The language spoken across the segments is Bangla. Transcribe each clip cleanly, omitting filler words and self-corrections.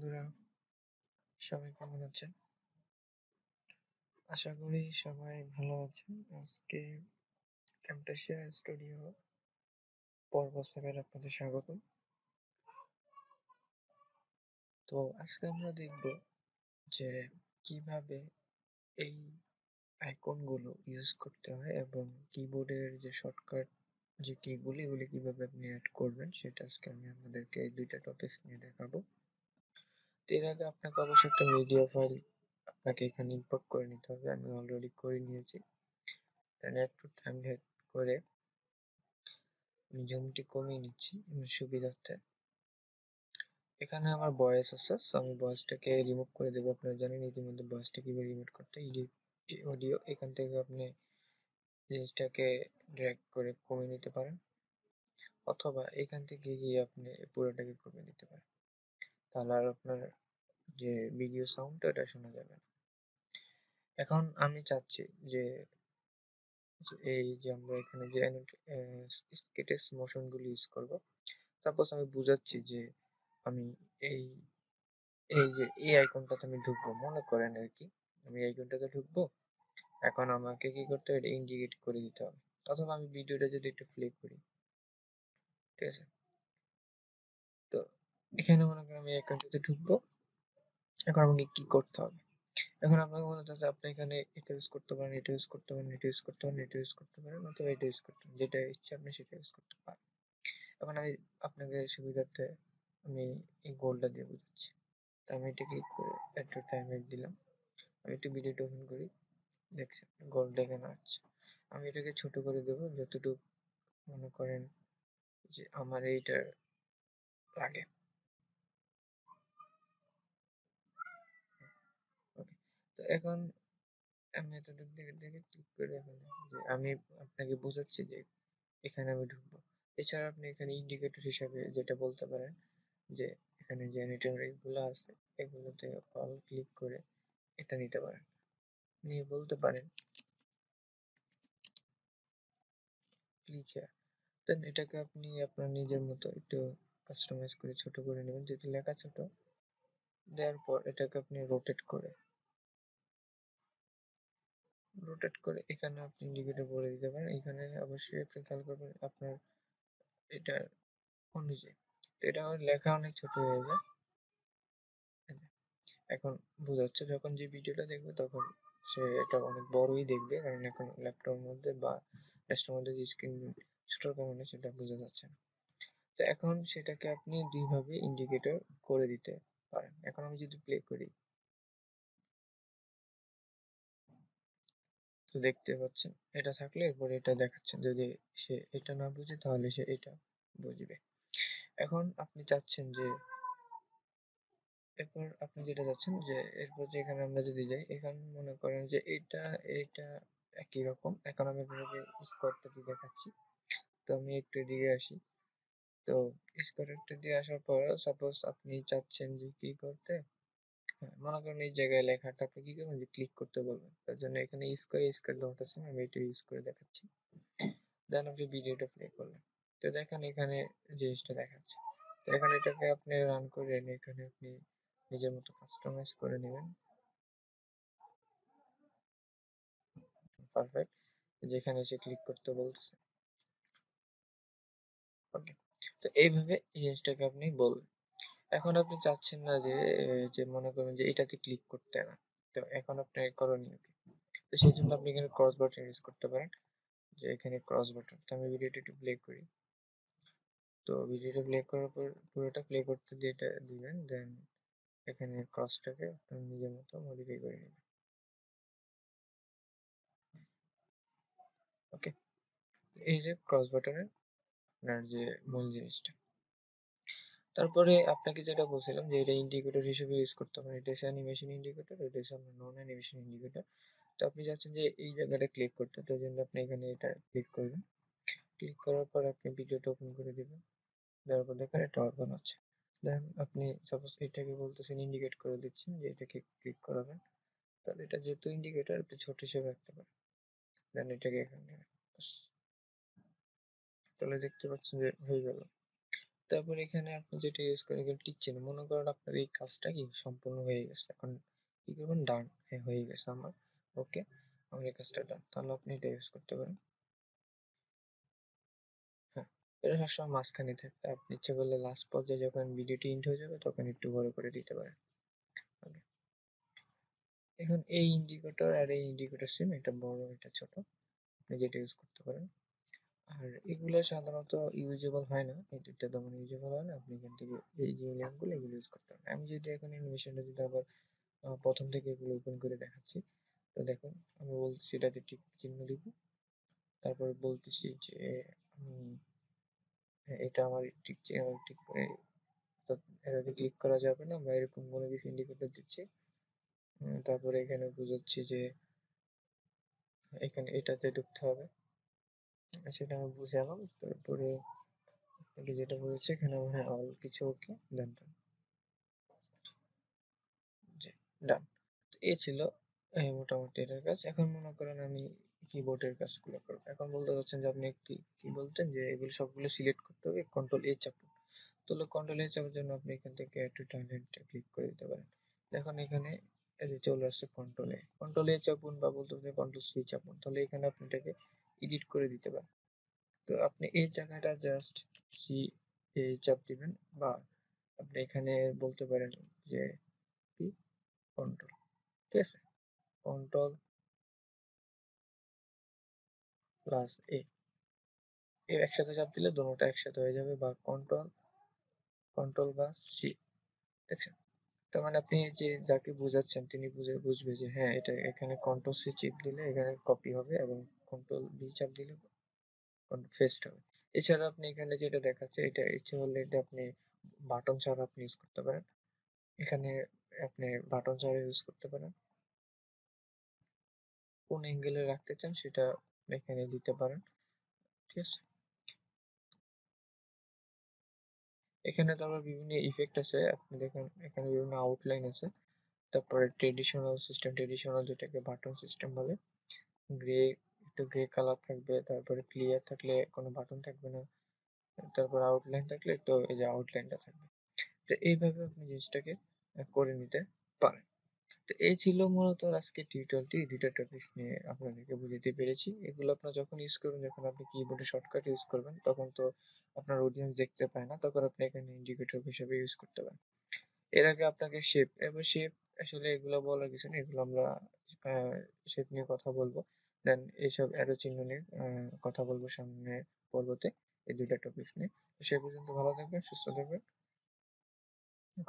বন্ধুরা, সবাই কেমন আছেন? আশা করি সবাই ভালো আছেন। আজকে ক্যামটাসিয়া স্টুডিও পর্ব 7 আপনাদের স্বাগতম। তো আজকে আমরা দেখব যে কিভাবে এই আইকনগুলো ইউজ করতে হয় এবং কিবোর্ডের যে শর্টকাট যে কিগুলি এগুলি কিভাবে আপনি অ্যাড করবেন সেটা আজকে আমি আপনাদেরকে এই দুইটা টপিকস নিয়ে দেখাবো। তো এর আগে আপনাকে অবশ্যই একটা মিডিয়া ফাইল আপনাকে এখানে ইম্পোর্ট করে নিতে হবে। আমি অলরেডি করে নিয়েছি। দেন একটু টাইম করে আমি জুমটি কমিয়ে নিচ্ছি সুবিধার্থে। এখানে আমার ভয়েস আছে, আমি ভয়েসটাকে রিমুভ করে দেবো। আপনারা জানেন ইতিমধ্যে ভয়েসটা কিভাবে রিমুভ করতে। অডিও এখান থেকে আপনি জিনিসটাকে ড্র্যাগ করে কমিয়ে নিতে পারেন, অথবা এখান থেকে গিয়ে আপনি পুরোটাকে কমিয়ে নিতে পারেন। তাহলে আর আপনার যে ভিডিও সাউন্ডটা এটা শোনা যাবে না। এখন আমি চাচ্ছি যে এই যে আমরা এখানে যে স্কেটেস মোশন গুলি ইউজ করবো। সাপোজ আমি বুঝাচ্ছি যে আমি এই এই যে এই আইকনটাতে আমি ঢুকবো, মনে করেন আর কি আমি এই আইকনটাতে ঢুকবো। এখন আমাকে কি করতে হবে, এটা ইন্ডিকেট করে দিতে হবে। অথবা আমি ভিডিওটা যদি একটু প্লে করি, ঠিক আছে? তো এখানে মনে করেন আমি আইকনটাতে ঢুকবো। এখন আমাকে কি করতে হবে? এখন আপনাকে মনে হচ্ছে আপনি এখানে এটা ইউজ করতে পারেন, এটা ইউজ করতে পারেন, এটা ইউজ করতে পারেন, এটা ইউজ করতে পারেন, অথবা এটা ইউজ করতে পারেন। যেটা ইচ্ছে আপনি সেটা ইউজ করতে পারেন। এখন আমি আপনাকে সুবিধার্থে আমি এই গোলটা দিয়ে বুঝাচ্ছি। তো আমি এটা ক্লিক করে একটু টাইমার দিলাম। আমি একটু ভিডিওটা ওপেন করি। দেখছেন গোলটা এখানে আসছে। আমি এটাকে ছোট করে দেবো যতটুকু মনে করেন যে আমার এইটার লাগে। ওকে, তো এখন আমি এতটুকু দিকে দেখে ক্লিক করে এখন যে আমি আপনাকে বোঝাচ্ছি যে এখানে আমি ঢুকবো। এছাড়া আপনি এখানে ইন্ডিকেটর হিসাবে যেটা বলতে পারেন যে এখানে যে অ্যানিমেটর গুলো আছে এগুলোতে অল ক্লিক করে এটা নিতে পারেন। নিয়ে বলতে পারেন ক্লিক হিয়ার। দেন এটাকে আপনি আপনার নিজের মতো একটু কাস্টমাইজ করে ছোট করে নেবেন, যেহেতু লেখা ছোট। দেওয়ার পর এটাকে আপনি রোটেট করে এখানে আপনি ইন্ডিকেটর করে দিতে পারেন। এখানে অবশ্যই আপনি খেয়াল করবেন আপনার এটা অনুযায়ী। তো এটা আমার লেখা অনেক ছোট হয়ে যায়। এখন বোঝাচ্ছে যখন যে ভিডিওটা দেখবে তখন সে এটা অনেক বড়ই দেখবে, কারণ এখন ল্যাপটপের মধ্যে বা ডেস্কটপের মধ্যে যে স্ক্রিন ছোট কারণে সেটা বোঝা যাচ্ছে না। তো এখন সেটাকে আপনি দুইভাবে ইন্ডিকেটর করে দিতে পারেন। এখন আমি যদি প্লে করি, তো দেখতে পাচ্ছেন এটা থাকলে এরপরে এটা দেখাচ্ছেন। যদি সে এটা না বুঝে তাহলে সে এটা বুঝবে। এখন আপনি চাচ্ছেন যে এরপর আপনি যেটা চাচ্ছেন যে এরপর যে এখানে আমরা যদি যাই, এখানে মনে করেন যে এটা একই রকম। এখন আমি আপনাকে স্কোয়ারটা দিয়ে দেখাচ্ছি। তো আমি একটু এদিকে আসি। তো স্কোয়ারটা দিয়ে আসার পর সাপোজ আপনি চাচ্ছেন যে কি করতে, হ্যাঁ, মনে করেন এই জায়গায় লেখাটা আপনি কি করবেন যে ক্লিক করতে বলবেন। তার জন্য এখানে স্কোয়ার ধরতেছে, আমি এটা ইউজ করে দেখাচ্ছি। দেন আপনি ভিডিওটা প্লে করলেন। তো দেখেন এখানে জিনিসটা দেখাচ্ছে। তো এখানে এটাকে আপনি রান করে এনে এখানে আপনি নিজের মতো কাস্টমাইজ করে নেবেন। পারফেক্ট। যেখানে এসে ক্লিক করতে বলছে। ওকে, তো এইভাবে এই জিনিসটাকে আপনি বলবেন। এখন আপনি চাচ্ছেন না যে যে মনে করেন যে এটাতে ক্লিক করতে না। তো এখন আপনার করণীয় কি? তো সেই জন্য আপনি এখানে ক্রস বাটন ইউজ করতে পারেন। যে এখানে ক্রস বাটন, তো আমি ভিডিওটা একটু প্লে করি। তো ভিডিওটা প্লে করার পর পুরোটা প্লে করতে দিয়ে এটা দিবেন। দেন এখানে ক্রসটাকে আপনার নিজের মতো মডিফাই করে নেবেন। ওকে, এই যে ক্রস বাটনের আপনার যে মূল জিনিসটা। তারপরে আপনাকে যেটা বলছিলাম যে এটা ইন্ডিকেটর হিসেবে ইউজ করতে পারেন। এটা হচ্ছে অ্যানিমেশন ইন্ডিকেটর, এটা হচ্ছে আপনার নন অ্যানিমেশন ইন্ডিকেটর। তো আপনি চাচ্ছেন যে এই জায়গাটা ক্লিক করতে, তো জন্য আপনি এখানে এটা ক্লিক করবেন। ক্লিক করার পর আপনি ভিডিওটা ওপেন করে দিবেন। দেওয়ার পর দেখেন এটা ওপেন হচ্ছে। দেন আপনি সাপোজ এটাকে বলতেছেন ইন্ডিকেট করে দিচ্ছেন যে এটাকে ক্লিক করাবেন। তাহলে এটা যেহেতু ইন্ডিকেটর আপনি ছোট হিসেবে রাখতে পারেন। দেন এটাকে এখানে তাহলে দেখতে পাচ্ছেন যে হয়ে গেল। তারপরে এখানে আপনি যেটা ইউজ করেন এখানে টিক চিহ্ন, মনে করেন আপনার এই কাজটা কি সম্পূর্ণ হয়ে গেছে, এখন কি করবেন, ডান, হ্যাঁ হয়ে গেছে আমার, ওকে, আমার এই কাজটা ডান, তাহলে আপনি এটা ইউজ করতে পারেন। হ্যাঁ, এটা সবসময় মাঝখানে থাকবে, আপনি ইচ্ছে করলে লাস্ট পর্যায়ে যখন ভিডিওটি এন্ড হয়ে যাবে তখন একটু বড় করে দিতে পারেন। Okay. এখন এই ইন্ডিকেটর আর এই ইন্ডিকেটর সিম, এটা বড় এটা ছোট, আপনি যেটা ইউজ করতে পারেন। আর এগুলো সাধারণত ইউজেবল হয় না, এই দুইটা তেমন ইউজেবল হয় না, আপনি এখান থেকে এই যে ল্যাম্পগুলো এগুলো ইউজ করতে পারেন। আমি যদি এখন অ্যানিমেশনটা যদি আবার প্রথম থেকে এগুলো ওপেন করে দেখাচ্ছি, তো দেখুন আমি বলছি এটাতে টিক চিহ্ন দিব, তারপরে বলতেছি যে আমি এটা আমার টিক চিহ্ন টিক করে, তো এটাতে ক্লিক করা যাবে না বা এরকম কোনো কিছু ইন্ডিকেটর দিচ্ছি। তারপরে এখানে বুঝাচ্ছি যে এখানে এটাতে ঢুকতে হবে, সেটা আমি বুঝালাম। তারপরে আপনাকে যেটা বলেছে এখানে হ্যাঁ অল কিছু ওকে, দেন জি, ডান। এই ছিল মোটামুটি এটার কাজ। এখন মনে করেন আমি কিবোর্ডের কাজগুলো করবো। এখন বলতে চাচ্ছেন যে আপনি কি বলতেন যে এগুলো সবগুলো সিলেক্ট করতে হবে, কন্ট্রোল এ চাপুন। তাহলে কন্ট্রোল এ চাপার জন্য আপনি এখান থেকে অ্যাড টু টার্গেটটা ক্লিক করে দিতে পারেন। দেখুন এখানে এই যে চলে আসছে কন্ট্রোল এ, কন্ট্রোল এ চাপুন বা বলতে পারেন কন্ট্রোল সি চাপুন, তাহলে এখানে আপনি এটাকে এডিট করে দিতে পারেন। তো আপনি এই জায়গাটা জাস্ট সি এ চাপ দিবেন, বা আপনি এখানে বলতে পারেন যে কি কন্ট্রোল, ঠিক আছে, কন্ট্রোল প্লাস এ, এর একসাথে চাপ দিলে দোনোটা একসাথে হয়ে যাবে, বা কন্ট্রোল কন্ট্রোল বা সি, দেখছেন? তার মানে আপনি যে যাকে বোঝাচ্ছেন তিনি বুঝবে যে হ্যাঁ এটা এখানে কন্ট্রোল সি চিপ দিলে এখানে কপি হবে এবং কন্ট্রোল বি চাপ দিলে পেস্ট হবে। এছাড়া আপনি এখানে যেটা দেখাচ্ছে এটা ইচ্ছে হলে এটা আপনি বাটন ছাড়া আপনি ইউজ করতে পারেন। এখানে আপনি বাটন ছাড়া ইউজ করতে পারেন। কোন অ্যাঙ্গেলে রাখতে চান সেটা এখানে দিতে পারেন, ঠিক আছে? এখানে তো আবার বিভিন্ন ইফেক্ট আছে, আপনি দেখেন এখানে বিভিন্ন আউটলাইন আছে। তারপরে ট্রেডিশনাল যেটাকে বাটন সিস্টেম বলে, গ্রে, একটু গ্রে কালার থাকবে, তারপরে ক্লিয়ার থাকলে কোনো বাটন থাকবে না, তারপর আউটলাইন থাকলে একটু এই যে আউটলাইনটা থাকবে। তো এইভাবে আপনি জিনিসটাকে করে নিতে পারেন। তো এই ছিল মূলত আজকে টিউটোরিয়ালটি, দুইটা টপিকস নিয়ে আপনাদেরকে বুঝাতে পেরেছি। এগুলো আপনার যখন ইউজ করবেন, যখন আপনি কিবোর্ডে শর্টকাট ইউজ করবেন তখন তো আপনার অডিয়েন্স দেখতে পায় না, তখন আপনি এখানে ইন্ডিকেটর হিসেবে ইউজ করতে পারেন। এর আগে আপনাকে শেপ, এবার শেপ আসলে এগুলো বলার কিছু নেই, এগুলো আমরা শেপ নিয়ে কথা বলবো, দেন এইসব অ্যারো চিহ্ন নিয়ে কথা বলবো সামনে পর্বতে, এই দুইটা টপিকস নিয়ে। তো সে পর্যন্ত ভালো থাকবেন, সুস্থ থাকবেন,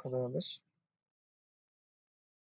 খোদা হাফেজ।